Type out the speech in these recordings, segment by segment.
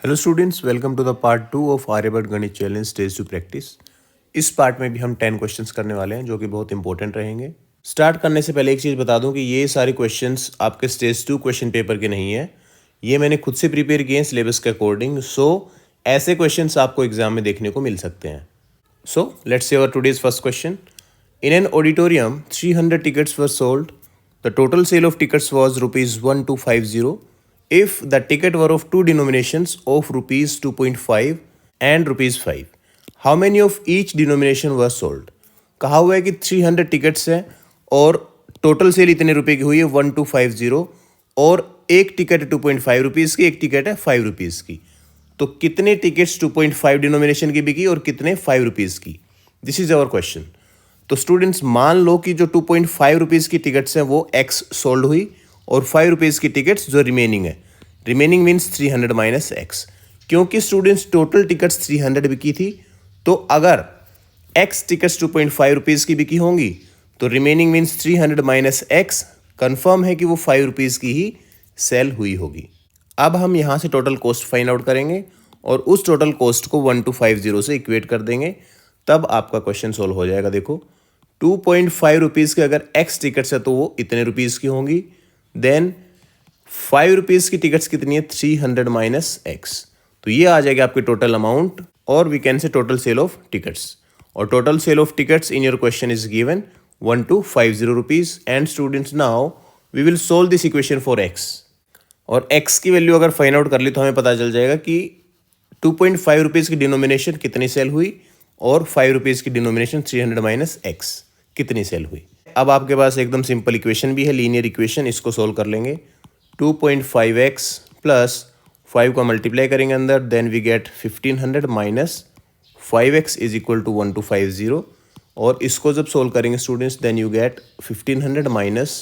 Hello students, welcome to the part 2 of Aryabhatta Ganit challenge stage 2 practice. इस part में भी हम 10 क्वेश्चंस करने वाले हैं जो कि बहुत इंपॉर्टेंट रहेंगे। स्टार्ट करने से पहले एक चीज़ बता दूं कि ये सारे क्वेश्चंस आपके स्टेज 2 क्वेश्चन पेपर के नहीं है। ये मैंने खुद से प्रिपेयर किए हैं सिलेबस के अकॉर्डिंग। सो ऐसे क्वेश्चंस आपको एग्जाम में देखने को मिल सकते हैं। So let's see our today's first question. In an auditorium 300 tickets were sold. The total sale of tickets was ₹1250 if the ticket were of two denominations of ₹2.5 and ₹5. How many of each denomination were sold? कहा हुआ है कि 300 tickets हैं और total cell इतने रुपए की हुई है 1250 और एक टिकट है 2.5 रुपीज़ की, एक टिकट है 5 रुपीज़ की। तो कितने टिकट्स 2.5 डिनोमिनेशन की बिकी और कितने 5 रुपीज़ की? This is our question. तो स्टूडेंट्स मान लो कि जो 2.5 रुपीज़ की टिकट्स हैं वो एक्स सोल्ड हुई और 5 रुपीज़ की टिकट्स जो रिमेनिंग है, रिमेनिंग मीन्स 300 माइनस एक्स। क्योंकि स्टूडेंट्स टोटल टिकट्स 300 बिकी थी, तो अगर एक्स टिकट्स 2.5 रुपीज़ की बिकी होंगी तो remaining means 300 minus x, confirm है कि वो 5 रुपीज़ की ही सेल हुई होगी। अब हम यहाँ से टोटल कॉस्ट फाइंड आउट करेंगे और उस टोटल कॉस्ट को 1250 से इक्वेट कर देंगे, तब आपका क्वेश्चन सोल्व हो जाएगा। देखो 2.5 रुपीज़ के अगर एक्स टिकट्स है तो वो इतने रुपीज़ की होंगी। देन 5 रुपीज़ की टिकट्स कितनी है? 300 माइनस एक्स। तो ये आ जाएगा आपके टोटल अमाउंट, और we can say total sale of tickets. और total sale of tickets in your question is given 1250 rupees. And students now we will solve this equation for X. और X की value अगर find out कर ली तो हमें पता चल जाएगा कि 2.5 रुपीज़ की डिनोमिनेशन कितनी सेल हुई और 5 रुपीज़ की डिनोमिनेशन 300 माइनस एक्स कितनी सेल हुई। अब आपके पास एकदम सिंपल इक्वेशन भी है, लीनियर इक्वेशन। इसको सोल्व कर लेंगे। 2.5x प्लस 5 को मल्टीप्लाई करेंगे अंदर, then we get 1500 minus 5x is equal to 1250। और इसको जब सोल्व करेंगे students, then you get 1500 minus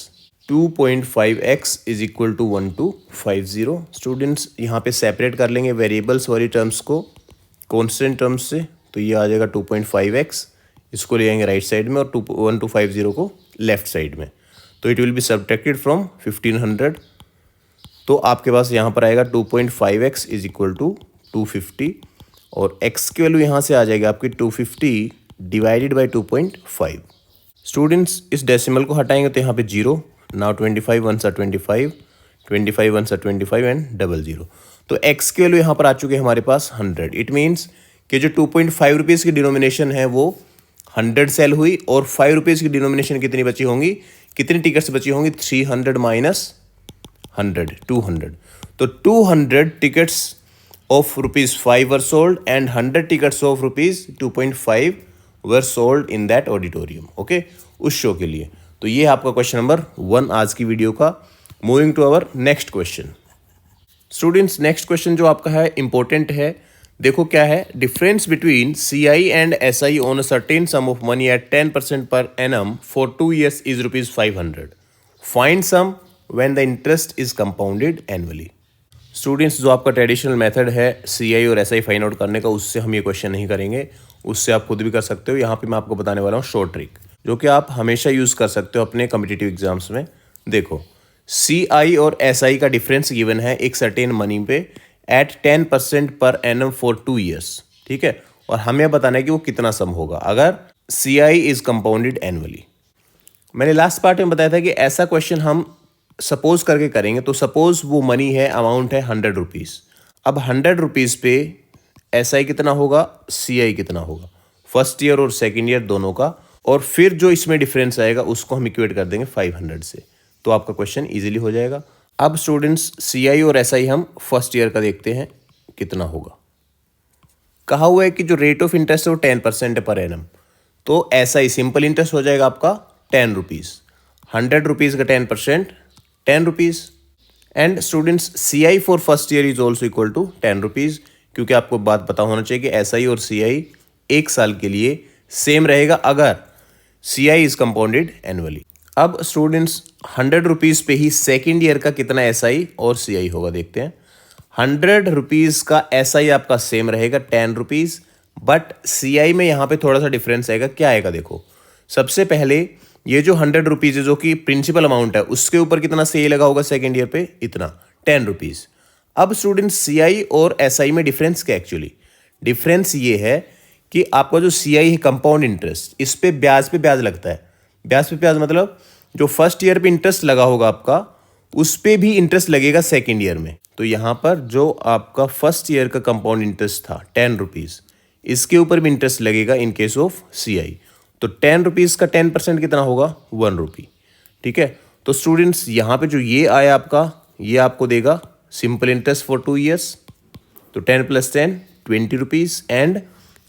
2.5x is equal to 1250। Students यहाँ पे सेपरेट कर लेंगे वेरिएबल्स वाली टर्म्स को कॉन्स्टेंट टर्म्स से। तो ये आ जाएगा 2.5x, इसको ले आएंगे राइट साइड में और 1250 को लेफ्ट साइड में। तो it will be subtracted from 1500। तो आपके पास यहाँ पर आएगा 2.5x इज इक्वल टू 250 और x की वैल्यू यहाँ से आ जाएगी आपकी 250 डिवाइडेड बाई 2.5। स्टूडेंट्स इस डेसिमल को हटाएंगे तो यहाँ पे 0। नाउ 25 1 सा 25, 25 1 सा 25 एंड 00। तो x की वैल्यू यहाँ पर आ चुकी है हमारे पास 100। इट मीन्स कि जो 2.5 रुपीज़ की डिनोमिनेशन है वो 100 सेल हुई और 5 रुपीज़ की डिनोमिनेशन कितनी बची होंगी, कितनी टिकट्स बची होंगी? 300 माइनस 100, 200। तो 200 tickets of ₹5 were sold and 100 tickets of ₹2.5 were sold in that auditorium. Okay, उस शो के लिए। तो ये आपका क्वेश्चन नंबर 1 आज की वीडियो का। Moving to our next question. Students next question जो आपका है इंपॉर्टेंट है। देखो क्या है, difference between CI and SI on a certain sum of money at 10% per annum for 2 years is ₹500. Find sum when the interest is compounded annually. Students जो आपका traditional method है CI और SI फाइंड आउट करने का, उससे हम ये question नहीं करेंगे, उससे आप खुद भी कर सकते हो। यहाँ पे मैं आपको बताने वाला हूँ शॉर्ट ट्रिक, जो कि आप हमेशा यूज़ कर सकते हो अपने कॉम्पिटिटिव एग्जाम्स में। देखो CI और SI का डिफरेंस गिवन है एक सर्टेन मनी पे eight 10% per annum for 2 years, ठीक है। और हमें बताना है कि वो कितना सम होगा अगर CI इज कंपाउंडेड एनुअली। मैंने लास्ट पार्ट में बताया था कि ऐसा क्वेश्चन हम सपोज करके करेंगे। तो सपोज वो मनी है, अमाउंट है 100 रुपीज़। अब 100 रुपीज़ पे SI कितना होगा, CI कितना होगा, फर्स्ट ईयर और सेकेंड ईयर दोनों का। और फिर जो इसमें डिफरेंस आएगा उसको हम इक्वेट कर देंगे 500 से। तो आपका क्वेश्चन ईजिली हो जाएगा। अब स्टूडेंट्स CI और SI हम फर्स्ट ईयर का देखते हैं कितना होगा। कहा हुआ है कि जो रेट ऑफ इंटरेस्ट है वो 10% है पर एनम। तो SI सिंपल इंटरेस्ट हो जाएगा आपका 10 रुपीज़। 100 रुपीज़ का 10% 10 rupees. And students CI for first year is also equal to 10 rupees, क्योंकि आपको बात पता होना चाहिए कि SI और CI एक साल के लिए सेम रहेगा अगर CI इज कंपाउंडेड एनुअली। अब स्टूडेंट्स 100 रुपीज़ पे ही सेकेंड ईयर का कितना SI और CI होगा देखते हैं। 100 रुपीज़ का SI आपका सेम रहेगा 10 रुपीज़, बट CI में यहाँ पे थोड़ा सा डिफरेंस आएगा। क्या आएगा देखो, सबसे पहले ये जो 100 रुपीज़ है जो कि प्रिंसिपल अमाउंट है, उसके ऊपर कितना CI लगा होगा सेकेंड ईयर पे, इतना 10 रुपीज़। अब स्टूडेंट सीआई और एसआई में डिफरेंस क्या एक्चुअली? डिफरेंस ये है कि आपका जो सीआई है कंपाउंड इंटरेस्ट, इस पे ब्याज लगता है। ब्याज पे ब्याज मतलब जो फर्स्ट ईयर पे इंटरेस्ट लगा होगा आपका, उस पे भी इंटरेस्ट लगेगा सेकेंड ईयर में। तो यहाँ पर जो आपका फर्स्ट ईयर का कंपाउंड इंटरेस्ट था 10 रुपीज़, इसके ऊपर भी इंटरेस्ट लगेगा इन केस ऑफ सीआई। तो 10 रुपीज़ का 10% कितना होगा? 1 रुपी। ठीक है, तो स्टूडेंट्स यहाँ पे जो ये आया आपका, ये आपको देगा सिंपल इंटरेस्ट फॉर 2 ईयर्स। तो 10 + 10 20 रुपीज़, एंड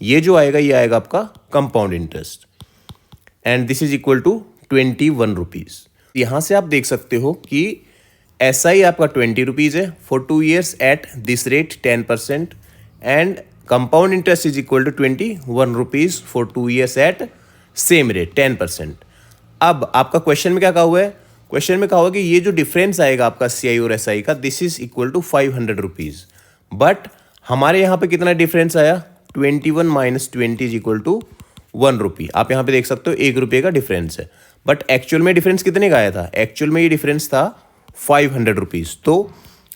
ये जो आएगा ये आएगा आपका compound interest, and this is equal to 21 rupees. यहाँ से आप देख सकते हो कि एसआई आपका 20 रुपीज़ है for 2 years at this rate 10%, and compound interest is equal to 21 rupees for 2 years at same rate 10%। अब आपका क्वेश्चन में क्या कहा हुआ है? क्वेश्चन में कहा हुआ कि ये जो डिफरेंस आएगा आपका सीआई और एसआई का, this is equal to 500 rupees. But हमारे यहाँ पे कितना डिफरेंस आया? 21 - 20 इज इक्वल टू 1 रुपी। आप यहाँ पे देख सकते हो 1 रुपये का डिफरेंस है, बट एक्चुअल में डिफरेंस कितने का आया था? एक्चुअल में ये डिफरेंस था 500 रुपीज़। तो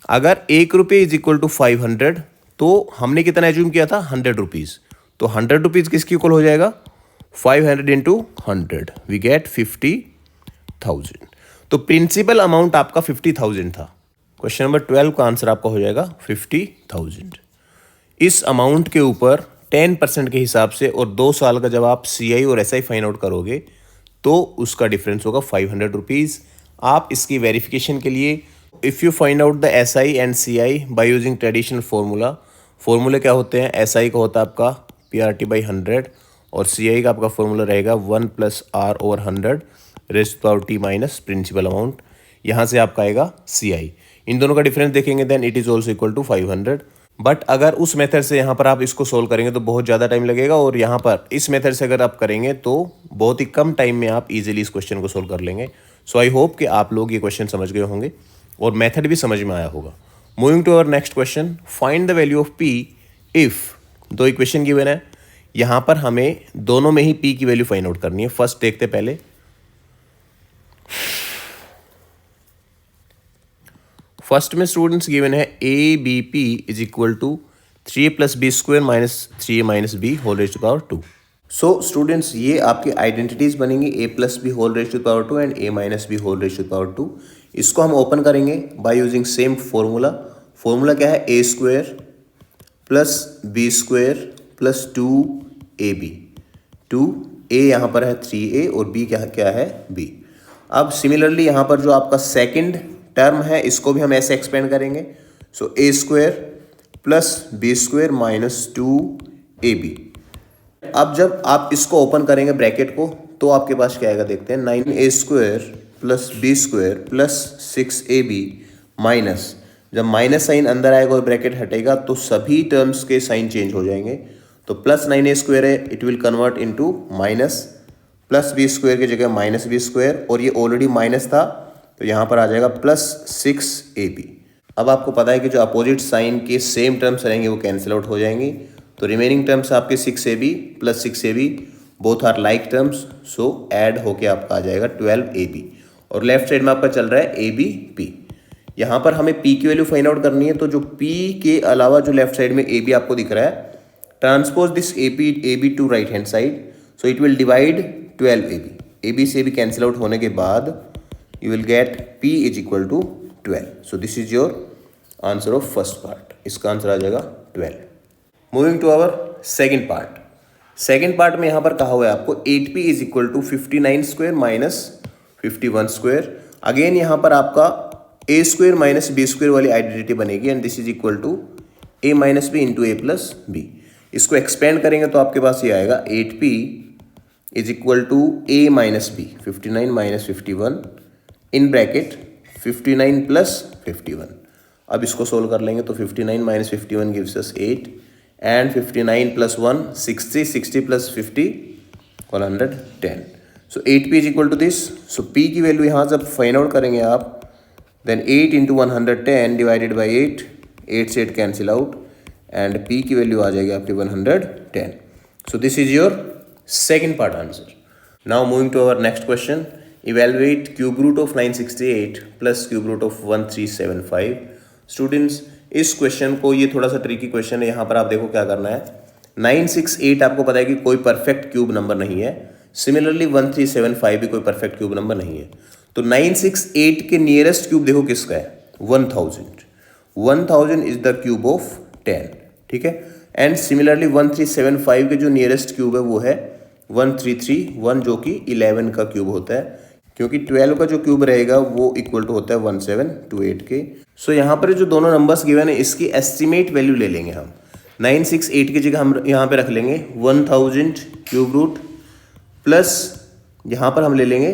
अगर 1 रुपये इज इक्वल टू 500, तो हमने कितना एज्यूम किया था? 100 रुपीज़। तो 100 रुपीज़ किसकी इक्वल हो जाएगा? 500 इंटू 100 वी गेट 50,000। तो प्रिंसिपल अमाउंट आपका 50,000 था। क्वेश्चन नंबर 12 का आंसर आपका हो जाएगा 50,000। इस अमाउंट के ऊपर 10% के हिसाब से और 2 साल का जब आप सीआई और एसआई फाइंड आउट करोगे तो उसका डिफरेंस होगा 500 रुपीज़। आप इसकी वेरिफिकेशन के लिए if you find out the SI and CI by using traditional फॉर्मूले क्या होते हैं? एसआई का होता है आपका PRT/100 और सीआई का आपका फॉर्मूला रहेगा 1 + R/100 raised to power t minus principal amount. यहाँ से आपका आएगा सीआई। इन दोनों का डिफरेंस देखेंगे then it is also equal to 500। But अगर उस मेथड से यहाँ पर आप इसको सोल्व करेंगे तो बहुत ज़्यादा टाइम लगेगा, और यहाँ पर इस मेथड से अगर आप करेंगे तो बहुत ही कम टाइम में आप इजीली इस क्वेश्चन को सोल्व कर लेंगे। सो आई होप कि आप लोग ये क्वेश्चन समझ गए होंगे और मेथड भी समझ में आया होगा। Moving to our next question, find the value of p if, दो इक्वेशन गिवन है। यहाँ पर हमें दोनों में ही p की वैल्यू फाइंड आउट करनी है। फर्स्ट देखते पहले, फर्स्ट में स्टूडेंट्स गिवन है ABP is equal to 3a + b² - 3a - b whole raised to power 2। So students ये आपकी आइडेंटिटीज बनेंगी a + b whole raised to power 2 and a - b whole raised to power 2। इसको हम open करेंगे by using same formula. Formula क्या है? a² + b² + 2ab। 2a यहाँ पर है 3a और b क्या है? b। अब सिमिलरली यहाँ पर जो आपका सेकंड टर्म है इसको भी हम ऐसे एक्सपेंड करेंगे। सो a² + b² - 2ab। अब जब आप इसको ओपन करेंगे ब्रैकेट को तो आपके पास क्या आएगा देखते हैं। 9a² + b² + 6ab माइनस, जब माइनस साइन अंदर आएगा और ब्रैकेट हटेगा तो सभी टर्म्स के साइन चेंज हो जाएंगे। तो +9a² है, it will convert into minus, +b² की जगह -b², और ये ऑलरेडी माइनस था तो यहाँ पर आ जाएगा +6ab। अब आपको पता है कि जो अपोजिट साइन के सेम टर्म्स रहेंगे वो कैंसिल आउट हो जाएंगी। तो रिमेनिंग टर्म्स आपके 6ab + 6ab both are like terms, so add होके आपका आ जाएगा 12ab। और लेफ्ट साइड में आपका चल रहा है ABP। यहाँ पर हमें p की वैल्यू फाइंड आउट करनी है। तो जो p के अलावा जो लेफ्ट साइड में AB आपको दिख रहा है, transpose this AB to right hand side, so it will divide 12ab। AB से AB कैंसिल आउट होने के बाद you will get p is equal to 12. So this is your answer of first part. इसका answer आ जाएगा 12. Moving to our second part. Second part में यहाँ पर कहा हुआ है आपको 8p is equal to 59² - 51²। Again यहाँ पर आपका a² - b² वाली आइडेंटिटी बनेगी and this is equal to a - b into a + b। इसको एक्सपेंड करेंगे तो आपके पास ये आएगा 8p is equal to a - b, 59 - 51 in bracket 59 + 51। अब इसको सोल्व कर लेंगे तो 59 - 51 gives us 8 and 59 + 1 60, 60 + 50 110। So 8p is equal to this. So p की वैल्यू यहाँ जब फाइंड आउट करेंगे आप देन 8 × 110 डिवाइडेड बाई 8 से 8 कैंसिल आउट एंड p की वैल्यू आ जाएगी आपकी 110। So this is your second part answer. Now moving to our next question, evaluate cube root of 968 plus cube root of 1375. Students, इस question को, ये थोड़ा सा ट्रिकी क्वेश्चन है, यहाँ पर आप देखो क्या करना है। 968 आपको पता है कि कोई परफेक्ट क्यूब नंबर नहीं है। सिमिलरली 1375 भी कोई परफेक्ट क्यूब नंबर नहीं है। तो 968 के नियरेस्ट क्यूब देखो किसका है, 1000। 1000 इज द क्यूब ऑफ 10, ठीक है। एंड सिमिलरली 1375 के जो नियरेस्ट क्यूब है वो है 1331, जो कि 11 का क्यूब होता है, क्योंकि 12 का जो क्यूब रहेगा वो इक्वल टू होता है 1728 के। सो यहाँ पर जो दोनों नंबर्स गिवन है इसकी एस्टिमेट वैल्यू ले लेंगे हम। 968 की जगह हम यहाँ पे रख लेंगे 1000 क्यूब रूट प्लस यहाँ पर हम ले लेंगे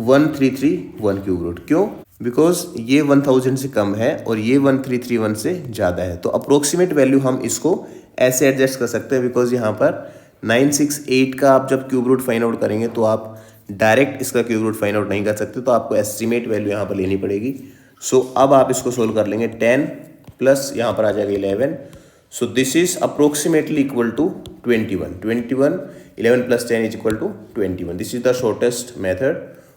1331 क्यूब रूट। क्यों? बिकॉज ये 1000 से कम है और ये 1331 से ज़्यादा है। तो अप्रोक्सीमेट वैल्यू हम इसको ऐसे एडजस्ट कर सकते हैं, बिकॉज यहाँ पर 968 का आप जब क्यूब रूट फाइंड आउट करेंगे तो आप डायरेक्ट इसका क्यूब रूट फाइंड आउट नहीं कर सकते, तो आपको एस्टिमेट वैल्यू यहाँ पर लेनी पड़ेगी। सो अब आप इसको सोल्व कर लेंगे। 10 प्लस यहाँ पर आ जाएगा 11। So this is approximately equal to 21। 11 plus 10 is equal to 21। This is the shortest method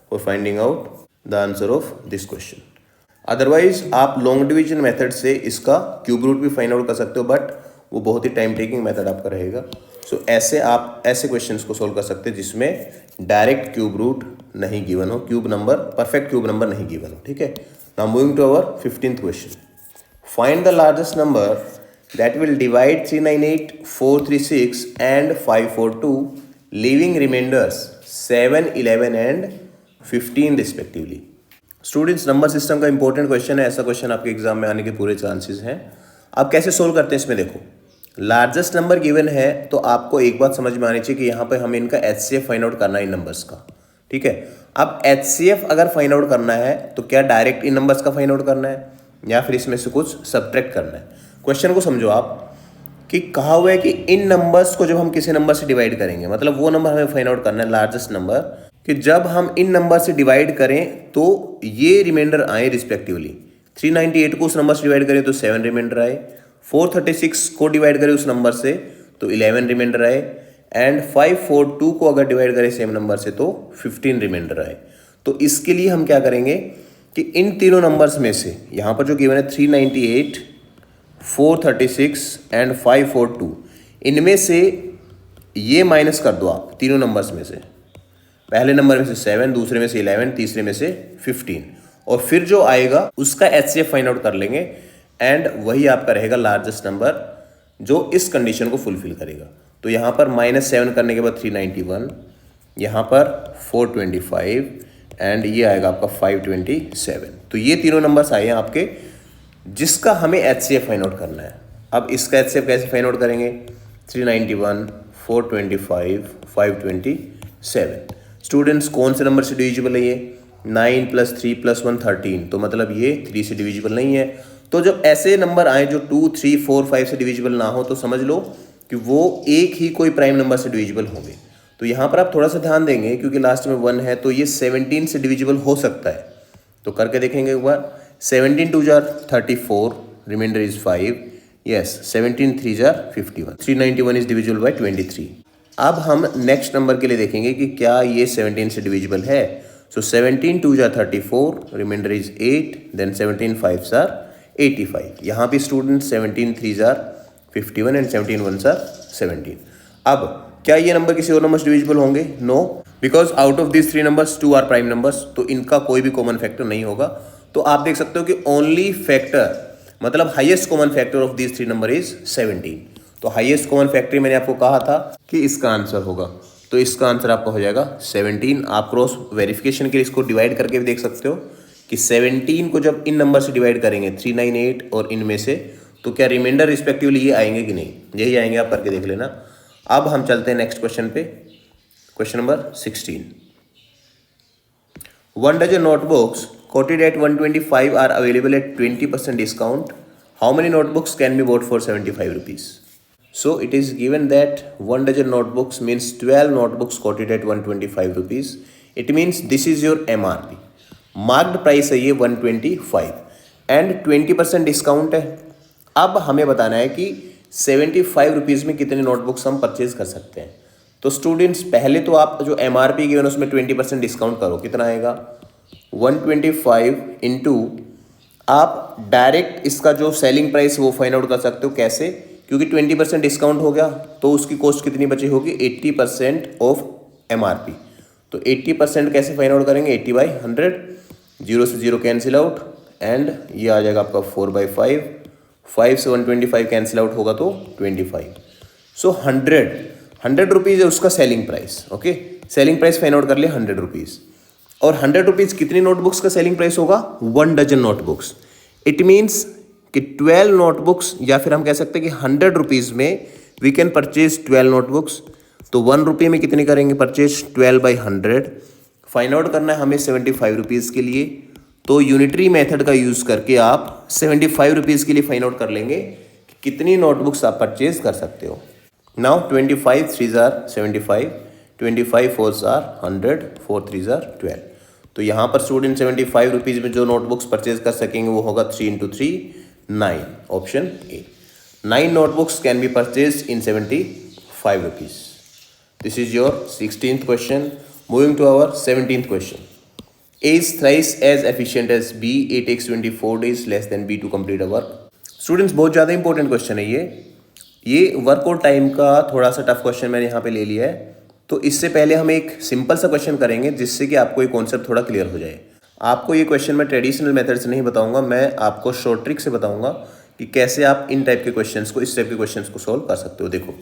for finding out the answer of this question. Otherwise आप लॉन्ग डिवीजन मेथड से इसका क्यूब रूट भी फाइंड आउट कर सकते हो, but वो बहुत ही time taking method आपका रहेगा। सो ऐसे आप ऐसे क्वेश्चंस को सोल्व कर सकते हैं जिसमें डायरेक्ट क्यूब रूट नहीं गिवन हो, cube number, perfect cube number नहीं गिवन हो, ठीक है। Now moving to our 15th question. Find the largest number that will divide 398, 436 and 542, leaving remainders 7, 11 and 15 respectively. Students, number system का important question है। ऐसा question आपके exam में आने के पूरे चांसेस हैं। आप कैसे सोल्व करते हैं इसमें देखो, लार्जेस्ट नंबर गिवन है तो आपको एक बात समझ में आनी चाहिए कि यहाँ पे हमें इनका HCF फाइंड आउट करना है इन नंबर्स का, ठीक है। अब HCF अगर फाइंड आउट करना है तो क्या डायरेक्ट इन नंबर्स का फाइंड आउट करना है या फिर इसमें से कुछ सब्ट्रैक्ट करना है। क्वेश्चन को समझो आप कि कहा हुआ है कि इन नंबर्स को जब हम किसी नंबर से डिवाइड करेंगे, मतलब वो नंबर हमें फाइंड आउट करना है लार्जेस्ट नंबर, कि जब हम इन नंबर से डिवाइड करें तो ये रिमाइंडर आए रिस्पेक्टिवली। 398 को उस नंबर से डिवाइड करें तो 7 रिमाइंडर आए, 436 को डिवाइड करें उस नंबर से तो 11 रिमाइंडर आए, एंड 542 को अगर डिवाइड करें सेम नंबर से तो 15 रिमाइंडर आए। तो इसके लिए हम क्या करेंगे कि इन तीनों नंबर्स में से यहाँ पर जो गिवन है 398, 436 एंड 542, इनमें से ये माइनस कर दो आप तीनों नंबर्स में से। पहले नंबर में से 7, दूसरे में से 11, तीसरे में से 15, और फिर जो आएगा उसका HCF फाइंड आउट कर लेंगे, एंड वही आपका रहेगा लार्जेस्ट नंबर जो इस कंडीशन को फुलफिल करेगा। तो यहाँ पर -7 करने के बाद 391, यहाँ पर 425 एंड ये आएगा आपका 527। तो ये तीनों नंबर्स आए हैं आपके जिसका हमें HCF फाइंड आउट करना है। अब इसका HCF कैसे फाइंड आउट करेंगे? 391, 425, 527। स्टूडेंट्स, कौन से नंबर से डिविजिबल है ये? 9 + 3 + 1 13, तो मतलब ये 3 से डिविजिबल नहीं है। तो जब ऐसे नंबर आए जो 2, 3, 4, 5 से डिविजिबल ना हो तो समझ लो कि वो एक ही कोई प्राइम नंबर से डिविजिबल होंगे। तो यहाँ पर आप थोड़ा सा ध्यान देंगे क्योंकि लास्ट में 1 है, तो ये 17 से डिविजिबल हो सकता है। तो करके देखेंगे एक बार। 17 2 जार 34, रिमाइंडर इज 5, यस 17 3 जार 51, 391 इज डिविजिबल बाय 23। अब हम नेक्स्ट नंबर के लिए देखेंगे कि क्या ये 17 से डिविजिबल है। सो 17 2 जार 34, रिमाइंडर इज 8, देन 17 5 जार 85। यहाँ भी स्टूडेंट 17 3 जार 51 एंड 17 1 जार 17। अब क्या ये नंबर किसी और नंबर से डिविजिबल होंगे? No, because out of this 3 numbers 2 are prime numbers, तो इनका कोई भी कॉमन फैक्टर नहीं होगा। तो आप देख सकते हो कि ओनली फैक्टर, मतलब highest common factor of this 3 number is 17। तो हाईएस्ट कॉमन फैक्टर मैंने आपको कहा था कि इसका आंसर होगा, तो इसका आंसर आपका हो जाएगा 17। आप क्रॉस वेरिफिकेशन के लिए इसको डिवाइड करके भी देख सकते हो कि 17 को जब इन नंबर से डिवाइड करेंगे 398 और इनमें से, तो क्या रिमाइंडर रिस्पेक्टिवली ये आएंगे कि नहीं? यही आएंगे, आप करके देख लेना। अब हम चलते हैं नेक्स्ट क्वेश्चन पे, question number 16। 1 dozen notebooks quoted at 125 are available at 20% discount. How many notebooks can be bought for 75 rupees? So it is given that 1 dozen notebooks means 12 notebooks quoted at 125 rupees. It means this is your MRP. Marked price है ये 125 and 20% discount है। अब हमें बताना है कि 75 rupees में कितने नोटबुक्स हम परचेज कर सकते हैं। तो स्टूडेंट्स, पहले तो आप जो MRP गिवन उसमें 20% डिस्काउंट करो, कितना आएगा? 125 इंटू आप डायरेक्ट इसका जो सेलिंग प्राइस वो फाइंड आउट कर सकते हो। कैसे? क्योंकि 20% डिस्काउंट हो गया तो उसकी कॉस्ट कितनी बची होगी? 80% ऑफ MRP। तो 80% कैसे फाइंड आउट करेंगे? 80/100, 0 से 0 कैंसिल आउट, एंड ये आ जाएगा आपका 4/5, 5 से 125 कैंसिल आउट होगा तो 25। सो 100 रुपीज़ है उसका selling price. Okay, selling price find out कर लिया 100 रुपीज़। और 100 रुपीज़ कितनी नोटबुक्स का सेलिंग प्राइस होगा? 1 डजन नोटबुक्स। इट मीन्स कि 12 नोटबुक्स, या फिर हम कह सकते हैं कि 100 रुपीज़ में वी कैन परचेज 12 नोटबुक्स। तो 1 रुपये में कितनी करेंगे परचेज? 12/100। फाइंड आउट करना है हमें 75 रुपीज़ के लिए। तो यूनिटरी मेथड का यूज़ करके आप 75 रुपीज़ के लिए फाइंड आउट कर लेंगे कि कितनी नोटबुक्स आप परचेज कर सकते हो। Now 25 3s are 75, 25 4s are 100, 4 3s are 12। तो यहाँ पर स्टूडेंट 75 रुपीज़ में जो नोटबुक्स परचेज कर सकेंगे वो होगा 3 × 3 9, option A. 9 notebooks can be purchase in 75 rupees. This is your 16th question. Moving to our 17th question. A is thrice as efficient as B. A takes 24 days less than B to complete a work. Students बहुत ज़्यादा important question है ये work और time का थोड़ा सा tough question मैंने यहाँ पे ले लिया है। तो इससे पहले हम एक सिंपल सा क्वेश्चन करेंगे जिससे कि आपको ये कॉन्सेप्ट थोड़ा क्लियर हो जाए। आपको ये क्वेश्चन मैं ट्रेडिशनल मेथड से नहीं बताऊंगा, मैं आपको शॉर्ट ट्रिक से बताऊंगा कि कैसे आप इन टाइप के क्वेश्चंस को, इस टाइप के क्वेश्चंस को सॉल्व कर सकते हो। देखो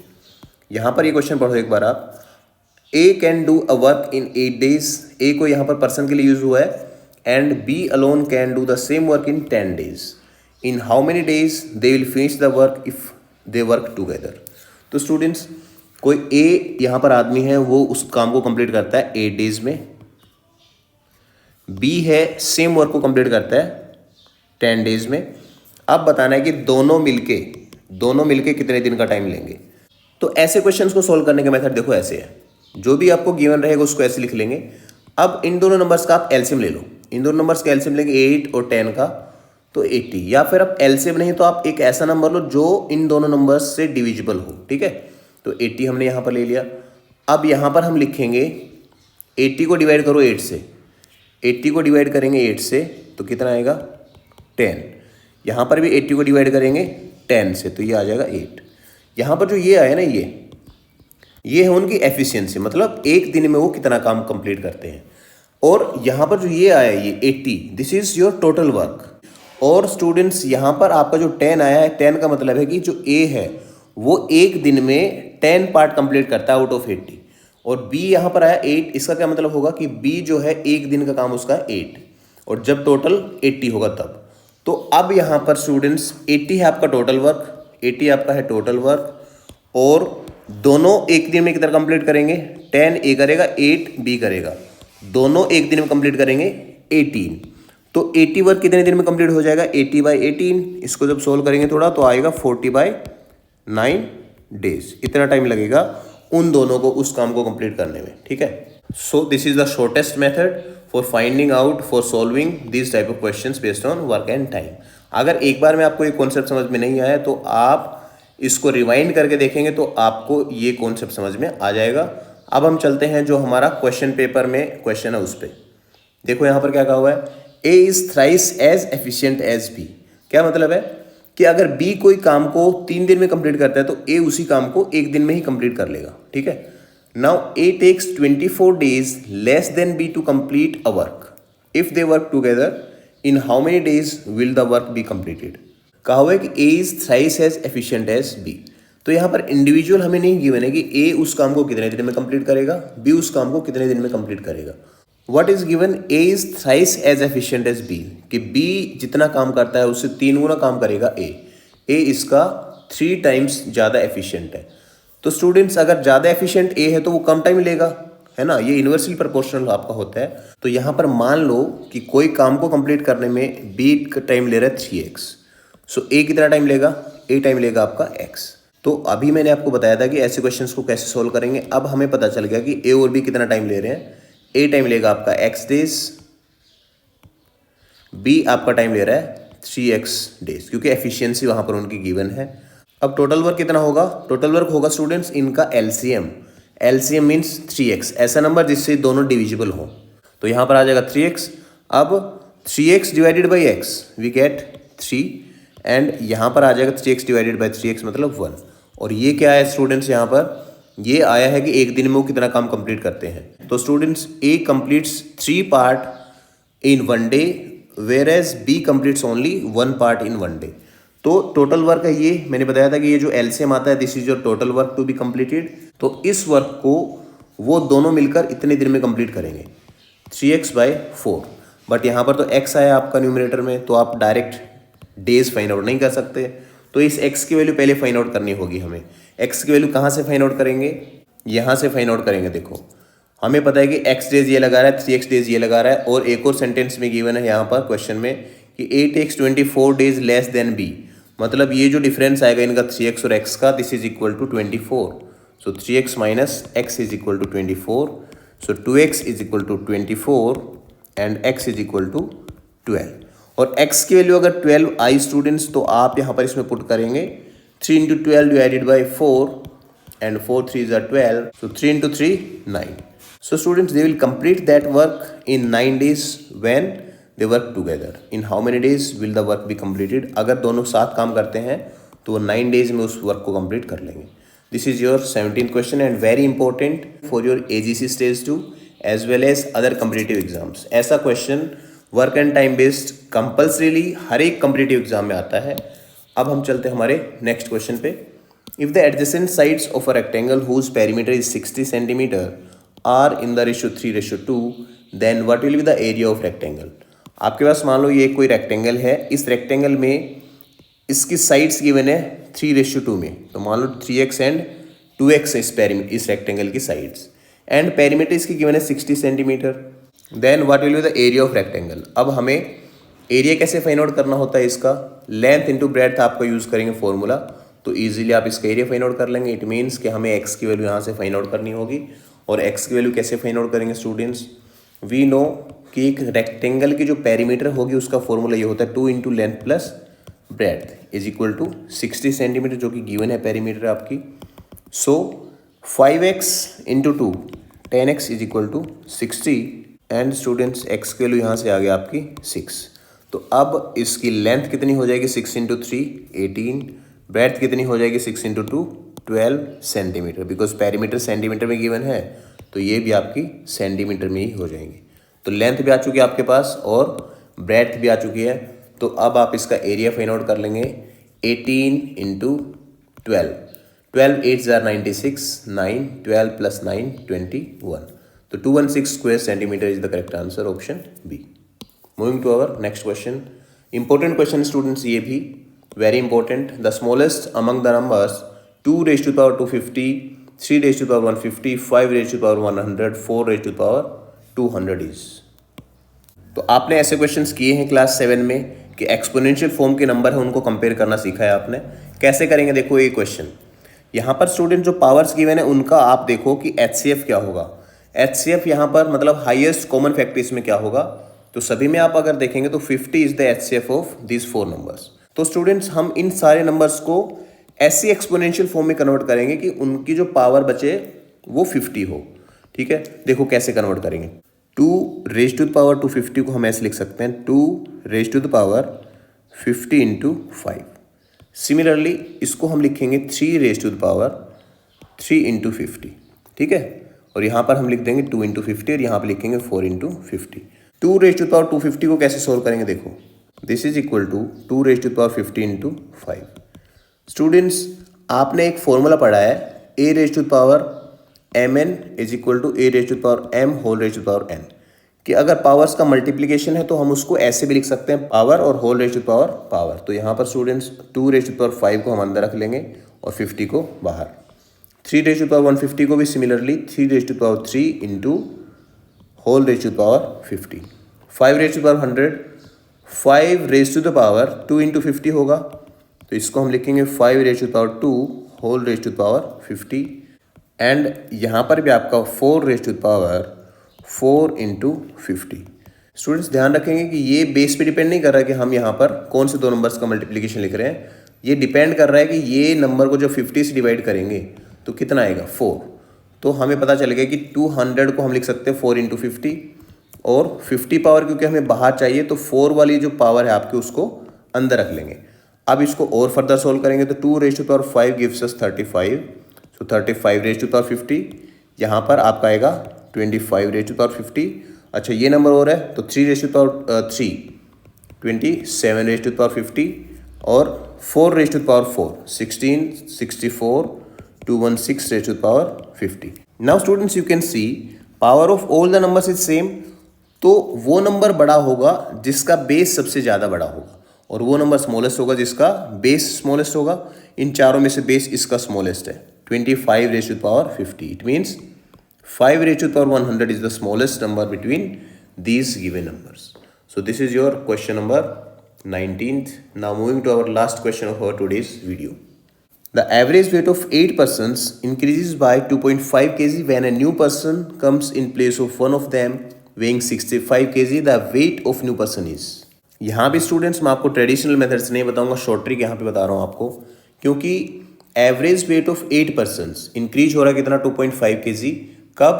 यहाँ पर ये क्वेश्चन पढ़ो एक बार आप। A can do a work in 8 days। A को यहाँ पर पर्सन के लिए यूज हुआ है। And B alone can do the same work in 10 days। In how many days they will finish the work if they work together. तो students कोई A यहाँ पर आदमी है, वो उस काम को कंप्लीट करता है 8 days में। B है, सेम वर्क को कंप्लीट करता है 10 days में। अब बताना है कि दोनों मिलके कितने दिन का टाइम लेंगे। तो ऐसे क्वेश्चंस को सॉल्व करने का मेथड देखो ऐसे है। जो भी आपको गिवन रहेगा उसको ऐसे लिख लेंगे। अब इन दोनों नंबर्स का आप एलसीएम ले लो। इन दोनों नंबर्स का एलसीएम लेंगे 8 और 10 का, तो 80। या फिर आप एलसीएम नहीं तो आप एक ऐसा नंबर लो जो इन दोनों नंबर्स से डिविजिबल हो। ठीक है, तो 80 हमने यहाँ पर ले लिया। अब यहाँ पर हम लिखेंगे 80 को डिवाइड करो 8 से। 80 को डिवाइड करेंगे 8 से तो कितना आएगा? 10। यहाँ पर भी 80 को डिवाइड करेंगे 10 से तो ये आ जाएगा 8। यहाँ पर जो ये आया ना, ये है उनकी एफिशिएंसी, मतलब एक दिन में वो कितना काम कंप्लीट करते हैं। और यहाँ पर जो ये आया ये 80, this is your total work. और स्टूडेंट्स यहाँ पर आपका जो 10 आया है, 10 का मतलब है कि जो A है वो एक दिन में 10 पार्ट कंप्लीट करता है आउट ऑफ 80। और B यहाँ पर आया 8, इसका क्या मतलब होगा कि B जो है एक दिन का काम उसका 8, और जब टोटल 80 होगा तब। तो अब यहाँ पर स्टूडेंट्स 80 है आपका टोटल वर्क, 80 आपका है टोटल वर्क, और दोनों एक दिन में कितना कंप्लीट करेंगे? 10 A करेगा, 8 B करेगा, दोनों एक दिन में कंप्लीट करेंगे 18। तो 80 वर्क कितने दिन में कंप्लीट हो जाएगा? 80/18। इसको जब सोल्व करेंगे थोड़ा तो आएगा 40/9 डेज। इतना टाइम लगेगा उन दोनों को उस काम को कंप्लीट करने में। ठीक है, सो this is the shortest method for finding out, for solving this type of questions based on work and time. अगर एक बार में आपको ये कॉन्सेप्ट समझ में नहीं आया तो आप इसको रिवाइंड करके देखेंगे तो आपको ये कॉन्सेप्ट समझ में आ जाएगा। अब हम चलते हैं जो हमारा क्वेश्चन पेपर में क्वेश्चन है उस पर। देखो यहाँ पर क्या कहा हुआ है, A is thrice as efficient as B। क्या मतलब है कि अगर B कोई काम को 3 दिन में कंप्लीट करता है तो A उसी काम को एक दिन में ही कंप्लीट कर लेगा। ठीक है, now A takes 24 days less than B to complete a work. If they work together in how many days will the work be completed. कहा हुआ है कि A is thrice as efficient as B। तो यहाँ पर individual हमें नहीं given है कि A उस काम को कितने दिन में कंप्लीट करेगा, B उस काम को कितने दिन में कंप्लीट करेगा। What is given? A is thrice as efficient as B, कि B जितना काम करता है उससे 3 गुना काम करेगा A इसका 3 टाइम्स ज़्यादा एफिशिएंट है। तो स्टूडेंट्स अगर ज़्यादा एफिशिएंट A है तो वो कम टाइम लेगा, है ना, ये इन्वर्सली प्रोपोर्शनल आपका होता है। तो यहाँ पर मान लो कि कोई काम को कंप्लीट करने में B का टाइम ले रहा है 3x। सो A कितना टाइम लेगा? A टाइम लेगा आपका x। तो अभी मैंने आपको बताया था कि ऐसे क्वेश्चंस को कैसे सोल्व करेंगे। अब हमें पता चल गया कि A और B कितना टाइम ले रहे हैं। A टाइम लेगा आपका x डेज, B आपका टाइम ले रहा है 3x डेज, क्योंकि एफिशिएंसी वहाँ पर उनकी गिवन है। अब टोटल वर्क कितना होगा? टोटल वर्क होगा स्टूडेंट्स इनका LCM। LCM मीन्स 3x, ऐसा नंबर जिससे दोनों डिविजिबल हो। तो यहाँ पर आ जाएगा 3x। अब 3x divided by x we get 3 and यहाँ पर आ जाएगा 3x डिवाइडेड बाई 3x मतलब 1। और ये क्या है स्टूडेंट्स, यहाँ पर ये आया है कि एक दिन में वो कितना काम कंप्लीट करते हैं। तो students A completes 3 part in 1 day whereas B completes only 1 part in 1 day. तो टोटल वर्क है, ये मैंने बताया था कि ये जो एलसीएम आता है this is your total work to be completed. तो इस वर्क को वो दोनों मिलकर इतने दिन में कंप्लीट करेंगे 3x/4। बट यहाँ पर तो x आया आपका न्यूमरेटर में, तो आप डायरेक्ट डेज फाइंड आउट नहीं कर सकते। तो इस x की वैल्यू पहले फाइंड आउट करनी होगी हमें। x की वैल्यू कहाँ से फाइंड आउट करेंगे, यहाँ से फाइंड आउट करेंगे। देखो हमें पता है कि x डेज ये लगा रहा है, 3x डेज ये लगा रहा है, और एक और सेंटेंस में गिवन है यहाँ पर क्वेश्चन में कि A takes 24 days less than B। मतलब ये जो डिफरेंस आएगा इनका 3x और x का, this is equal to 24। So 3x minus x is equal to 24। So 2x is equal to 24 and x is equal to 12। और x की value अगर 12 आई स्टूडेंट्स, तो आप यहाँ पर इसमें पुट करेंगे 3 into 12 divided by 4 and 4 3 is 12, so 3 into 3 9. So students they will complete that work in 9 days when they work together. In how many days will the work be completed? अगर दोनों साथ काम करते हैं तो वो 9 days में उस वर्क को कंप्लीट कर लेंगे। This is your 17th question and very important for your AGC stage 2 as well as other competitive exams. ऐसा question work and time based compulsorily हर एक कॉम्पिटिटिव एग्जाम में आता है। अब हम चलते हैं हमारे नेक्स्ट क्वेश्चन पे। If the adjacent sides of a rectangle whose perimeter is 60 centimetre are in the ratio 3:2 then what will be the area of rectangle. आपके पास मान लो ये कोई रेक्टेंगल है, इस रेक्टेंगल में इसकी साइड्स गिवन है 3:2 में, तो मान लो 3x एंड 2x इस रेक्टेंगल की साइड्स, एंड पेरीमीटर इसकी गिवन है 60 centimetre. Then what will be the area of rectangle. अब हमें एरिया कैसे फाइंड आउट करना होता है, इसका लेंथ इंटू ब्रेड्थ आपका यूज़ करेंगे फॉर्मूला, तो इजीली आप इसका एरिया फाइंड आउट कर लेंगे। इट मीन्स कि हमें x की वैल्यू यहाँ से फाइंड आउट करनी होगी। और x की वैल्यू कैसे फाइंड आउट करेंगे स्टूडेंट्स, वी नो कि एक रेक्टेंगल की जो पेरीमीटर होगी उसका फॉर्मूला ये होता है 2 into length plus breadth is equal to 60 centimetre, जो कि गिवन है पेरीमीटर आपकी। So 5x into 2 10x is equal to 60 and students x की वैल्यू यहाँ से आ गया आपकी 6। तो अब इसकी लेंथ कितनी हो जाएगी 6 इंटू 3 18, ब्रेड्थ कितनी हो जाएगी 6 into 2 12 centimetre, because perimeter centimetre में गिवन है तो ये भी आपकी सेंटीमीटर में ही हो जाएंगी। तो लेंथ भी आ चुकी है आपके पास और ब्रेड्थ भी आ चुकी है। तो अब आप इसका एरिया फाइंड आउट कर लेंगे 18 इंटू 12, 12 8 जार 96, 9 12 प्लस 9 21, तो 216 square centimetre is the correct answer, option B. Moving to our next question, important question students, ये भी very important. The smallest among the numbers 2⁻²50, 3⁻150, 5⁻100, 4⁻200 is. तो आपने ऐसे क्वेश्चंस किए हैं क्लास 7 में कि एक्सपोनेंशियल फॉर्म के नंबर हैं उनको कंपेयर करना सीखा है आपने। कैसे करेंगे, देखो ये क्वेश्चन यहाँ पर स्टूडेंट जो पावर्स गिवन है उनका आप देखो कि HCF क्या होगा। HCF यहाँ पर मतलब हाईएस्ट कॉमन फैक्टर इसमें क्या होगा, तो सभी में आप अगर देखेंगे तो 50 is the HCF of this 4 numbers. तो स्टूडेंट्स हम इन सारे नंबर्स को ऐसी एक्सपोनेंशियल फॉर्म में कन्वर्ट करेंगे कि उनकी जो पावर बचे वो 50 हो। ठीक है, देखो कैसे कन्वर्ट करेंगे। 2⁻250 को हम ऐसे लिख सकते हैं 2⁻50 इंटू 5। सिमिलरली इसको हम लिखेंगे 3⁻3 इंटू 50। ठीक है, और यहाँ पर हम लिख देंगे 2 इंटू 50 और यहाँ पर लिखेंगे 4 इंटू 50। 2⁻250 को कैसे सोल्व करेंगे, देखो this is equal to 2⁻50 into 5। Students आपने एक फॉर्मूला पढ़ा है a⁻mn is equal to a⁻m whole raise to power n, कि अगर पावर्स का मल्टीप्लिकेशन है तो हम उसको ऐसे भी लिख सकते हैं पावर और whole raise to power power. तो यहाँ पर स्टूडेंट्स 2⁻5 को हम अंदर रख लेंगे और 50 को बाहर। 3⁻150 को भी similarly 3⁻3 into whole raise to power 50। 5⁻100 5⁻2 into 50 होगा, तो इसको हम लिखेंगे 5⁻2 whole raise to power 50। And यहाँ पर भी आपका 4⁻4 इंटू 50। स्टूडेंट्स ध्यान रखेंगे कि ये बेस पे डिपेंड नहीं कर रहा है कि हम यहाँ पर कौन से दो नंबर्स का मल्टीप्लिकेशन लिख रहे हैं, ये डिपेंड कर रहा है कि ये नंबर को जो 50 से डिवाइड करेंगे तो कितना आएगा 4। तो हमें पता चलेगा कि 200 को हम लिख सकते हैं 4 इंटू 50, और 50 पावर क्योंकि हमें बाहर चाहिए तो 4 वाली जो पावर है आपकी उसको अंदर रख लेंगे। अब इसको और फर्दर सोल्व करेंगे तो 2 raise to power 5 gives us 35। So 35 raise to power 50, यहाँ पर आपका आएगा 25 रेज़ टू पावर 50। अच्छा ये नंबर और है तो 3 raise to power 3 27 raise to power 50 और 4 raise to power 4 16 64 216 raise to power 50। Now students you can see power of all the numbers is same, तो वो नंबर बड़ा होगा जिसका बेस सबसे ज़्यादा बड़ा होगा और वो नंबर स्मॉलेस्ट होगा जिसका बेस स्मॉलेस्ट होगा। इन चारों में से बेस इसका स्मॉलेस्ट है 25 raise to power 50। It means 5 raise to power 100 is the smallest number between these given numbers. So this is your question number 19th. Now moving to our last question of our today's video. The average weight of 8 persons increases by 2.5 kg when a new person comes in place of one of them weighing 65 kg. The weight of new person is. यहाँ भी students मैं आपको traditional methods नहीं बताऊंगा, short trick यहाँ पे बता रहा हूँ आपको, क्योंकि average weight of 8 persons increase हो रहा है कितना 2.5 kg। कब?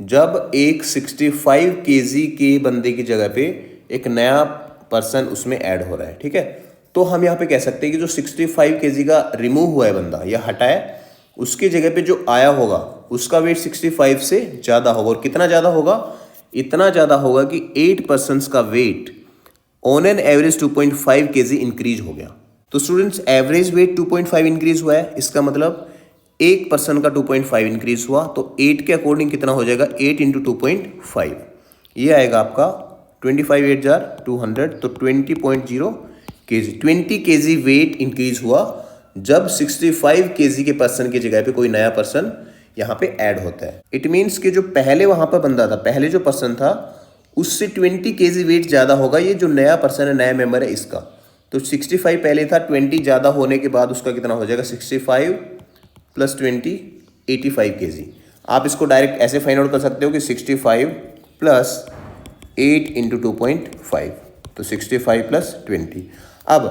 जब एक 65 kg के बंदे की जगह पे एक नया पर्सन उसमें ऐड हो रहा है। ठीक है, तो हम यहाँ पे कह सकते हैं कि जो 65 kg का रिमूव हुआ है बंदा या हटा है, उसकी जगह पे जो आया होगा उसका वेट 65 से ज़्यादा होगा। और कितना ज़्यादा होगा? इतना ज़्यादा होगा कि 8 पर्सनस का weight on an average 2.5 kg increase हो गया। तो स्टूडेंट्स एवरेज वेट 2.5 इंक्रीज हुआ है, इसका मतलब एक पर्सन का 2.5 इंक्रीज हुआ, तो 8 के अकॉर्डिंग कितना हो जाएगा 8 इंटू 2.5, ये आएगा आपका 25 8 जार 200, तो 20.0 kg। 20 kg वेट इंक्रीज हुआ जब 65 kg के पर्सन की जगह पे कोई नया पर्सन यहाँ पे ऐड होता है। इट मीन्स कि जो पहले वहाँ पर बंदा था, पहले जो पर्सन था उससे 20 kg वेट ज़्यादा होगा ये जो नया पर्सन है, नया मेंबर है इसका। तो 65 पहले था, 20 ज़्यादा होने के बाद उसका कितना हो जाएगा 65 प्लस 20 85 kg। आप इसको डायरेक्ट ऐसे फाइंड आउट कर सकते हो कि 65 प्लस 8 इंटू 2.5, तो 65 प्लस 20। अब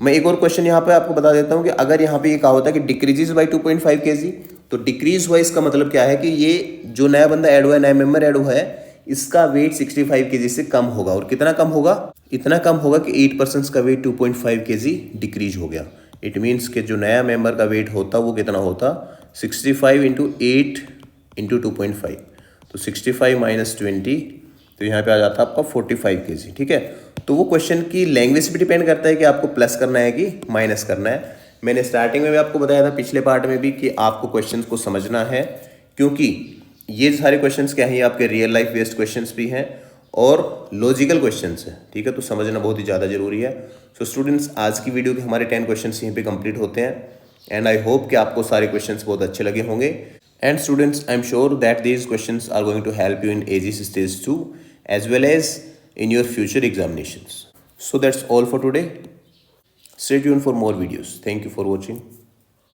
मैं एक और क्वेश्चन यहाँ पे आपको बता देता हूँ कि अगर यहाँ पे ये कहा होता है कि डिक्रीजेस बाई 2.5 kg, तो डिक्रीज हुआ इसका मतलब क्या है कि ये जो नया बंदा ऐड हुआ है, नया मेंबर ऐड हुआ है, इसका वेट 65 kg से कम होगा। और कितना कम होगा? इतना कम होगा कि 8 पर्सन्स का वेट 2.5 kg डिक्रीज हो गया। इट मीन्स कि जो नया मेंबर का वेट होता वो कितना होता 65 इंटू 8 इंटू 2.5, तो 65 माइनस 20, तो यहाँ पे आ जाता है आपका 45 kg। ठीक है, तो वो क्वेश्चन की लैंग्वेज पे डिपेंड करता है कि आपको प्लस करना है कि माइनस करना है। मैंने स्टार्टिंग में भी आपको बताया था पिछले पार्ट में भी कि आपको क्वेश्चन को समझना है, क्योंकि ये सारे क्वेश्चंस क्या हैं, आपके रियल लाइफ बेस्ड क्वेश्चंस भी हैं और लॉजिकल क्वेश्चंस हैं। ठीक है, तो समझना बहुत ही ज़्यादा जरूरी है। सो स्टूडेंट्स, आज की वीडियो के हमारे 10 क्वेश्चंस यहीं पे कंप्लीट होते हैं एंड आई होप कि आपको सारे क्वेश्चंस बहुत अच्छे लगे होंगे। And students, I am sure that these questions are going to help you in ages stage 2 as well as in your future examinations. So that's all for today. Stay tuned for more videos. Thank you for watching.